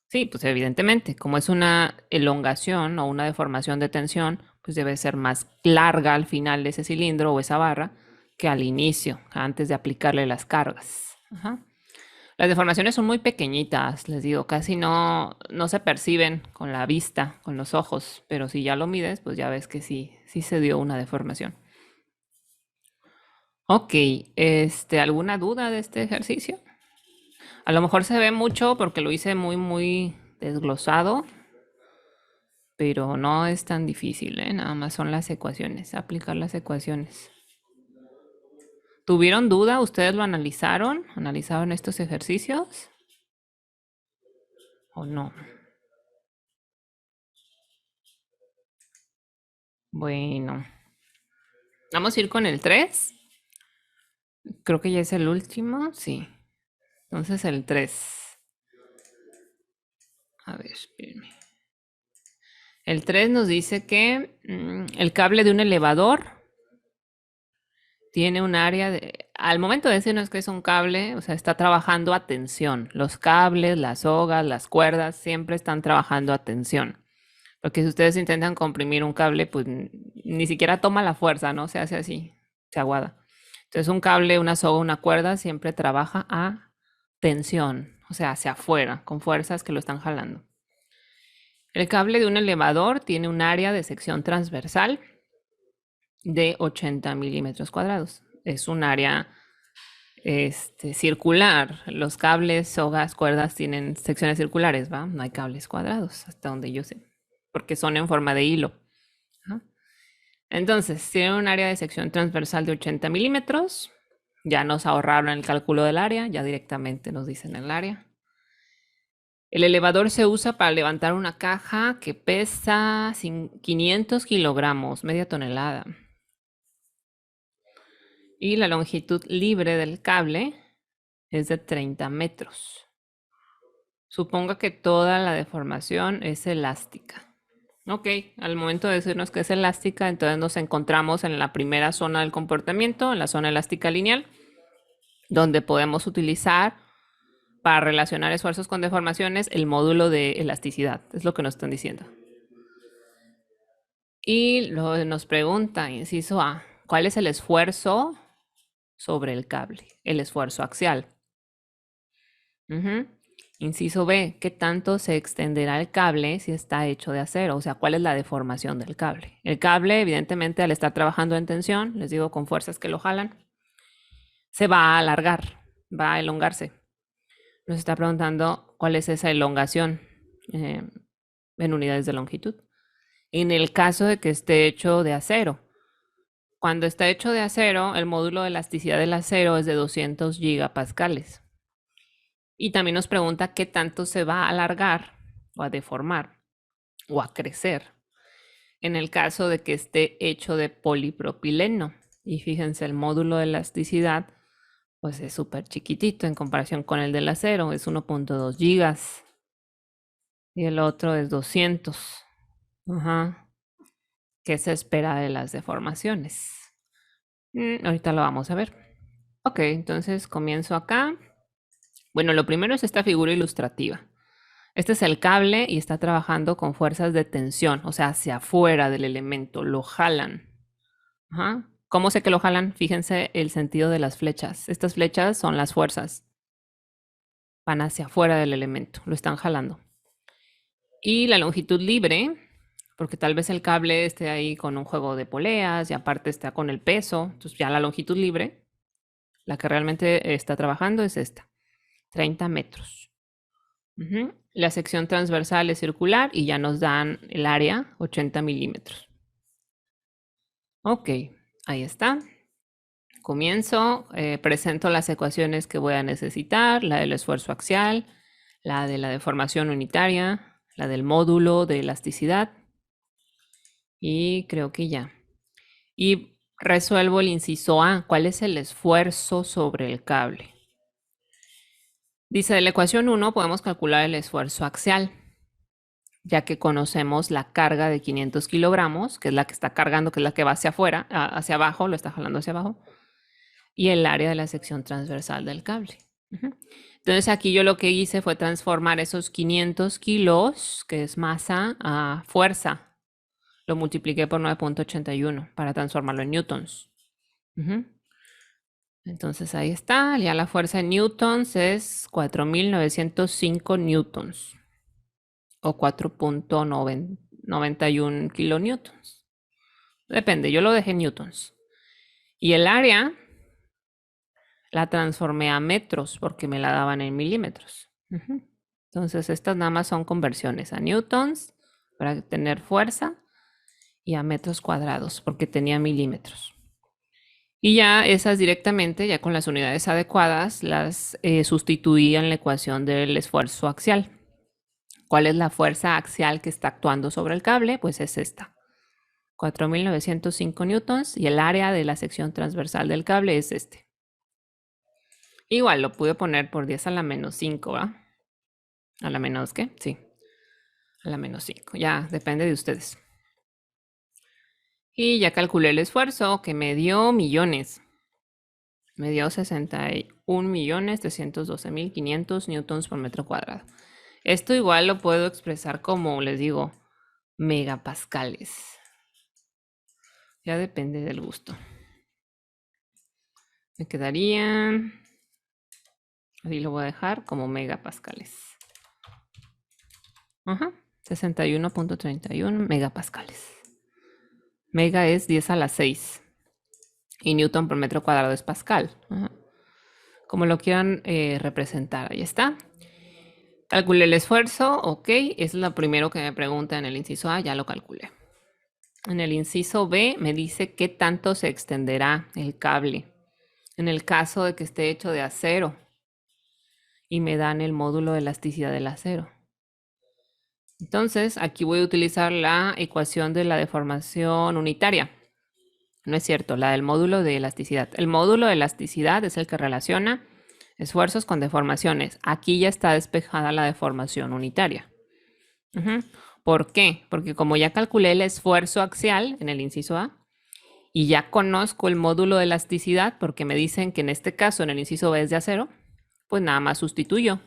Sí, pues evidentemente, como es una elongación o una deformación de tensión, pues debe ser más larga al final de ese cilindro o esa barra que al inicio, antes de aplicarle las cargas. Las deformaciones son muy pequeñitas, les digo, casi no se perciben con la vista, con los ojos, pero si ya lo mides, pues ya ves que sí se dio una deformación. Ok, ¿alguna duda de este ejercicio? A lo mejor se ve mucho porque lo hice muy desglosado, pero no es tan difícil, ¿eh? Nada más son las ecuaciones, aplicar las ecuaciones. ¿Tuvieron duda? ¿Ustedes lo analizaron? ¿Analizaron estos ejercicios? ¿O no? Bueno. Vamos a ir con el 3. Creo que ya es el último, sí. Entonces el 3. A ver, espérenme. El 3 nos dice que el cable de un elevador tiene un área de... Al momento de decirnos que es un cable, o sea, está trabajando a tensión. Los cables, las sogas, las cuerdas, siempre están trabajando a tensión. Porque si ustedes intentan comprimir un cable, pues ni siquiera toma la fuerza, ¿no? Se hace así, se aguada. Entonces un cable, una soga, una cuerda siempre trabaja a tensión, o sea, hacia afuera, con fuerzas que lo están jalando. El cable de un elevador tiene un área de sección transversal de 80 milímetros cuadrados. Es un área circular. Los cables, sogas, cuerdas tienen secciones circulares, ¿va? No hay cables cuadrados, hasta donde yo sé, porque son en forma de hilo. Entonces, tiene un área de sección transversal de 80 milímetros. Ya nos ahorraron el cálculo del área, ya directamente nos dicen el área. El elevador se usa para levantar una caja que pesa 500 kilogramos, media tonelada. Y la longitud libre del cable es de 30 metros. Suponga que toda la deformación es elástica. Ok, al momento de decirnos que es elástica, entonces nos encontramos en la primera zona del comportamiento, en la zona elástica lineal, donde podemos utilizar para relacionar esfuerzos con deformaciones el módulo de elasticidad. Es lo que nos están diciendo. Y luego nos pregunta, inciso A, ¿cuál es el esfuerzo sobre el cable? El esfuerzo axial. Inciso B, ¿qué tanto se extenderá el cable si está hecho de acero? O sea, ¿cuál es la deformación del cable? El cable, evidentemente, al estar trabajando en tensión, les digo, con fuerzas que lo jalan, se va a alargar, va a elongarse. Nos está preguntando cuál es esa elongación en unidades de longitud. En el caso de que esté hecho de acero. Cuando está hecho de acero, el módulo de elasticidad del acero es de 200 gigapascales. Y también nos pregunta qué tanto se va a alargar o a deformar o a crecer en el caso de que esté hecho de polipropileno. Y fíjense, el módulo de elasticidad pues es súper chiquitito en comparación con el del acero, es 1.2 gigas. Y el otro es 200. ¿Qué se espera de las deformaciones? Ahorita lo vamos a ver. Ok, entonces comienzo acá. Bueno, lo primero es esta figura ilustrativa. Este es el cable y está trabajando con fuerzas de tensión, o sea, hacia afuera del elemento, lo jalan. ¿Cómo sé que lo jalan? Fíjense el sentido de las flechas. Estas flechas son las fuerzas. Van hacia afuera del elemento, lo están jalando. Y la longitud libre, porque tal vez el cable esté ahí con un juego de poleas y aparte está con el peso, entonces ya la longitud libre, la que realmente está trabajando es esta, 30 metros. La sección transversal es circular y ya nos dan el área, 80 milímetros. Ok, ahí está. Comienzo, presento las ecuaciones que voy a necesitar, la del esfuerzo axial, la de la deformación unitaria, la del módulo de elasticidad. Y creo que ya. Y resuelvo el inciso A. ¿Cuál es el esfuerzo sobre el cable? Dice, de la ecuación 1 podemos calcular el esfuerzo axial, ya que conocemos la carga de 500 kilogramos, que es la que está cargando, que es la que va hacia afuera, hacia abajo, lo está jalando hacia abajo, y el área de la sección transversal del cable. Entonces aquí yo lo que hice fue transformar esos 500 kilos, que es masa, a fuerza. Lo multipliqué por 9.81 para transformarlo en newtons. Entonces ahí está, ya la fuerza en newtons es 4.905 newtons o 4.91 kilonewtons. Depende, yo lo dejé en newtons. Y el área la transformé a metros porque me la daban en milímetros. Entonces estas nada más son conversiones a newtons para tener fuerza y a metros cuadrados porque tenía milímetros. Y ya esas directamente, ya con las unidades adecuadas, las sustituí en la ecuación del esfuerzo axial. ¿Cuál es la fuerza axial que está actuando sobre el cable? Pues es esta. 4.905 newtons y el área de la sección transversal del cable es este. Igual lo pude poner por 10 a la menos 5, ¿va? ¿A la menos qué? Sí. A la menos 5. Ya, depende de ustedes. Y ya calculé el esfuerzo que me dio millones. Me dio 61.312.500 newtons por metro cuadrado. Esto igual lo puedo expresar como, les digo, megapascales. Ya depende del gusto. Me quedarían, así lo voy a dejar como megapascales. Ajá, 61.31 megapascales. Mega es 10 a la 6. Y newton por metro cuadrado es pascal. Ajá. Como lo quieran representar, ahí está. Calculé el esfuerzo, ok, es lo primero que me pregunta en el inciso A, ya lo calculé. En el inciso B me dice qué tanto se extenderá el cable en el caso de que esté hecho de acero y me dan el módulo de elasticidad del acero. Entonces aquí voy a utilizar la ecuación de la deformación unitaria. No es cierto, la del módulo de elasticidad. El módulo de elasticidad es el que relaciona esfuerzos con deformaciones. Aquí ya está despejada la deformación unitaria. ¿Por qué? Porque como ya calculé el esfuerzo axial en el inciso A y ya conozco el módulo de elasticidad, porque me dicen que en este caso en el inciso B es de acero, pues nada más sustituyo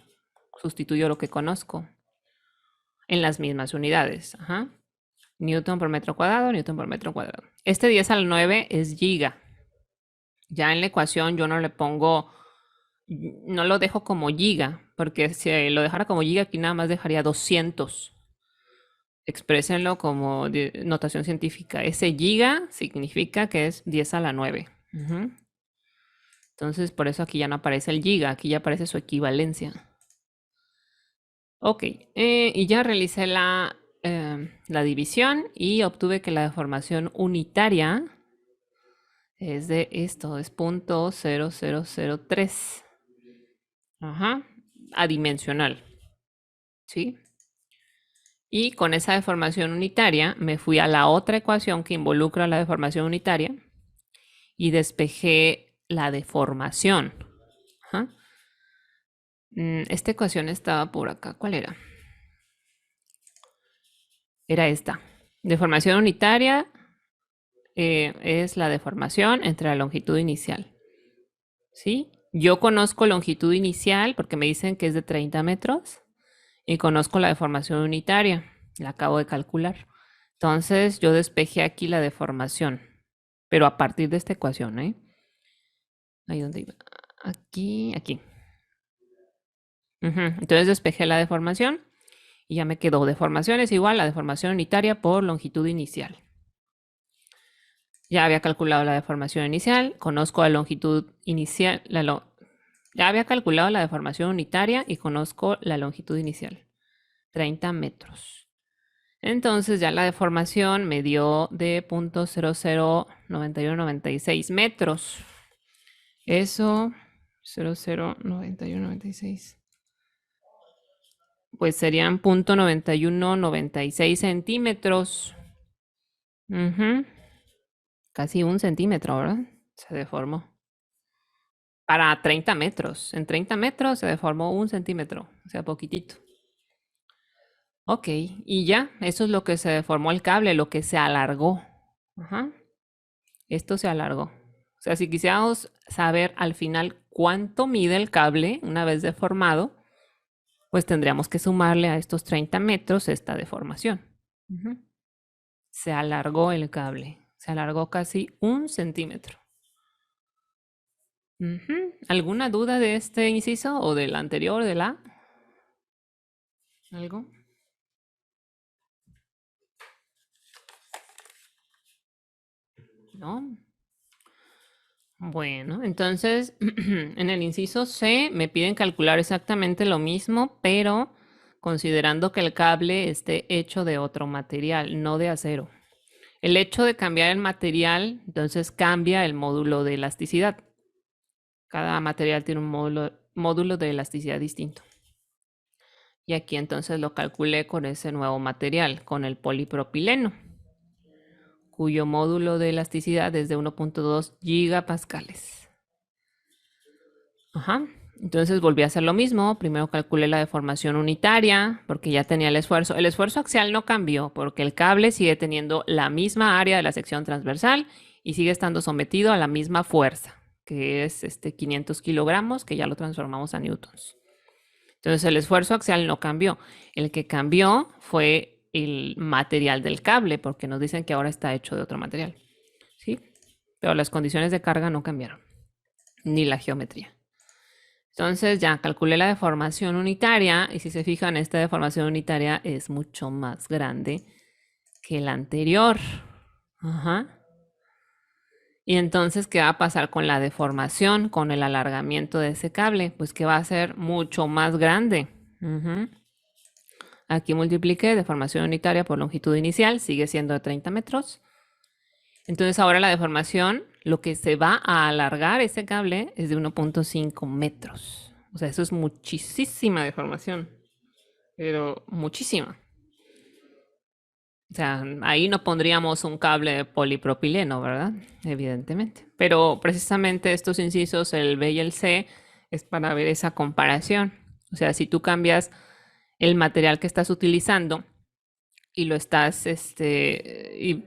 lo que conozco en las mismas unidades. Newton por metro cuadrado, Newton por metro cuadrado. Este 10 al 9 es giga. Ya en la ecuación yo no le pongo, no lo dejo como giga, porque si lo dejara como giga aquí nada más dejaría 200. Exprésenlo como notación científica. Ese giga significa que es 10 a la 9. Entonces, por eso aquí ya no aparece el giga, aquí ya aparece su equivalencia. Ok, y ya realicé la división y obtuve que la deformación unitaria es de esto, es 0.0003. Adimensional. ¿Sí? Y con esa deformación unitaria me fui a la otra ecuación que involucra la deformación unitaria y despejé la deformación. Esta ecuación estaba por acá. ¿Cuál era? Era esta. Deformación unitaria es la deformación entre la longitud inicial. ¿Sí? Yo conozco longitud inicial porque me dicen que es de 30 metros y conozco la deformación unitaria. La acabo de calcular. Entonces yo despejé aquí la deformación, pero a partir de esta ecuación, ¿eh? Ahí donde iba. Aquí, aquí. Entonces despejé la deformación y ya me quedó deformación es igual a deformación unitaria por longitud inicial. Ya había calculado la deformación inicial, conozco la longitud inicial, ya había calculado la deformación unitaria y conozco la longitud inicial, 30 metros. Entonces ya la deformación me dio de 0.009196 metros. Eso, 0.09196. Pues serían 0.9196 centímetros. Ujú, casi 1 centímetro, ¿verdad? Se deformó. Para 30 metros. En 30 metros se deformó 1 centímetro, o sea, poquitito. Ok, y ya, eso es lo que se deformó el cable, lo que se alargó. Ajá, esto se alargó. O sea, si quisiéramos saber al final cuánto mide el cable una vez deformado, pues tendríamos que sumarle a estos 30 metros esta deformación. Ujú. Se alargó el cable, se alargó casi 1 centímetro. Ujú. ¿Alguna duda de este inciso o del anterior, de la? ¿Algo? ¿No? Bueno, entonces en el inciso C me piden calcular exactamente lo mismo, pero considerando que el cable esté hecho de otro material, no de acero. El hecho de cambiar el material, entonces cambia el módulo de elasticidad. Cada material tiene un módulo de elasticidad distinto. Y aquí entonces lo calculé con ese nuevo material, con el polipropileno, cuyo módulo de elasticidad es de 1.2 gigapascales. Ajá. Entonces volví a hacer lo mismo. Primero calculé la deformación unitaria porque ya tenía el esfuerzo. El esfuerzo axial no cambió porque el cable sigue teniendo la misma área de la sección transversal y sigue estando sometido a la misma fuerza, que es 500 kilogramos, que ya lo transformamos a newtons. Entonces el esfuerzo axial no cambió. El que cambió fue el material del cable porque nos dicen que ahora está hecho de otro material. ¿Sí? Pero las condiciones de carga no cambiaron, ni la geometría. Entonces ya calculé la deformación unitaria y si se fijan, esta deformación unitaria es mucho más grande que la anterior. Ajá. Y entonces, ¿qué va a pasar con la deformación, con el alargamiento de ese cable? Pues que va a ser mucho más grande. Ujú. Aquí multipliqué deformación unitaria por longitud inicial, sigue siendo de 30 metros. Entonces ahora la deformación, lo que se va a alargar ese cable es de 1.5 metros. O sea, eso es muchísima deformación, pero muchísima. O sea, ahí no pondríamos un cable de polipropileno, ¿verdad? Evidentemente. Pero precisamente estos incisos, el B y el C, es para ver esa comparación. O sea, si tú cambias el material que estás utilizando y lo estás, y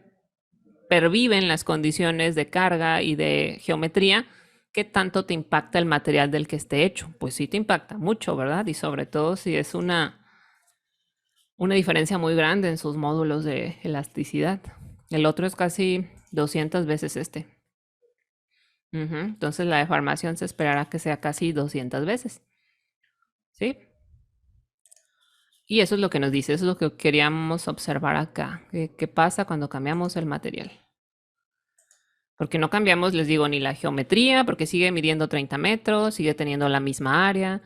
perviven las condiciones de carga y de geometría, ¿qué tanto te impacta el material del que esté hecho? Pues sí te impacta mucho, ¿verdad? Y sobre todo si es una diferencia muy grande en sus módulos de elasticidad. El otro es casi 200 veces este. Ujú. Entonces la deformación se esperará que sea casi 200 veces. ¿Sí? Y eso es lo que nos dice, eso es lo que queríamos observar acá. ¿Qué pasa cuando cambiamos el material? Porque no cambiamos, les digo, ni la geometría, porque sigue midiendo 30 metros, sigue teniendo la misma área,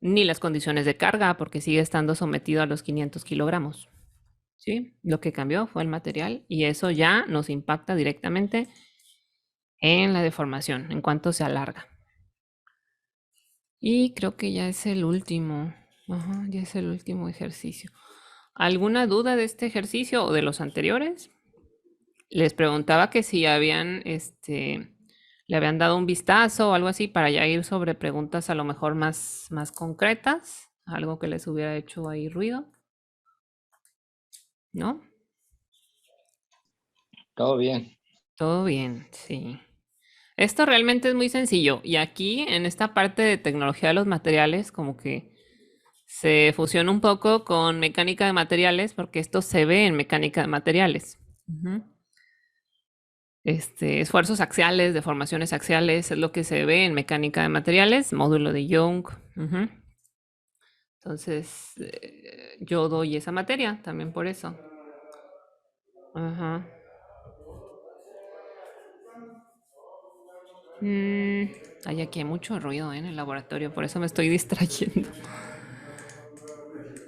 ni las condiciones de carga, porque sigue estando sometido a los 500 kilogramos. ¿Sí? Lo que cambió fue el material y eso ya nos impacta directamente en la deformación, en cuanto se alarga. Y creo que ya es el último. Ajá, ya es el último ejercicio. ¿Alguna duda de este ejercicio o de los anteriores? Les preguntaba que si habían, le habían dado un vistazo o algo así para ya ir sobre preguntas a lo mejor más concretas, algo que les hubiera hecho ahí ruido, ¿no? Todo bien. Todo bien, sí. Esto realmente es muy sencillo y aquí en esta parte de tecnología de los materiales como que se fusiona un poco con mecánica de materiales porque esto se ve en mecánica de materiales. Ujú. Esfuerzos axiales, deformaciones axiales, es lo que se ve en mecánica de materiales, módulo de Young. Ujú. Entonces, yo doy esa materia también por eso. Ajá. Mm, Ay, aquí hay mucho ruido en el laboratorio, por eso me estoy distrayendo.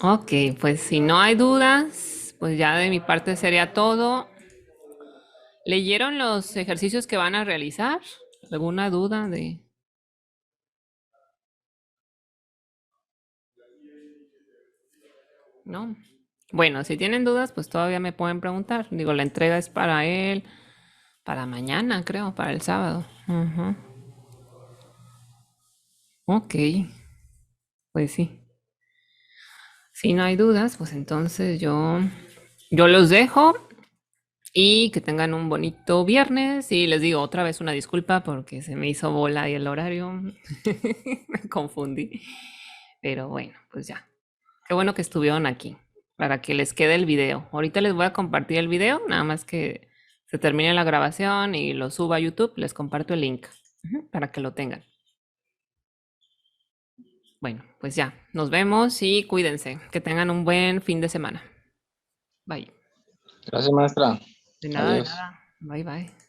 Ok, pues si no hay dudas, pues ya de mi parte sería todo. ¿Leyeron los ejercicios que van a realizar? ¿Alguna duda de...? ¿No? Bueno, si tienen dudas, pues todavía me pueden preguntar. Digo, la entrega es para él, para mañana, creo, para el sábado. Ujú. Ok, pues sí. Si no hay dudas, pues entonces yo los dejo y que tengan un bonito viernes. Y les digo otra vez una disculpa porque se me hizo bola y el horario. Me confundí. Pero bueno, pues ya. Qué bueno que estuvieron aquí para que les quede el video. Ahorita les voy a compartir el video, nada más que se termine la grabación y lo suba a YouTube, les comparto el link para que lo tengan. Bueno, pues ya, nos vemos y cuídense. Que tengan un buen fin de semana. Bye. Gracias, maestra. De nada, de Adiós. nada. Bye, bye.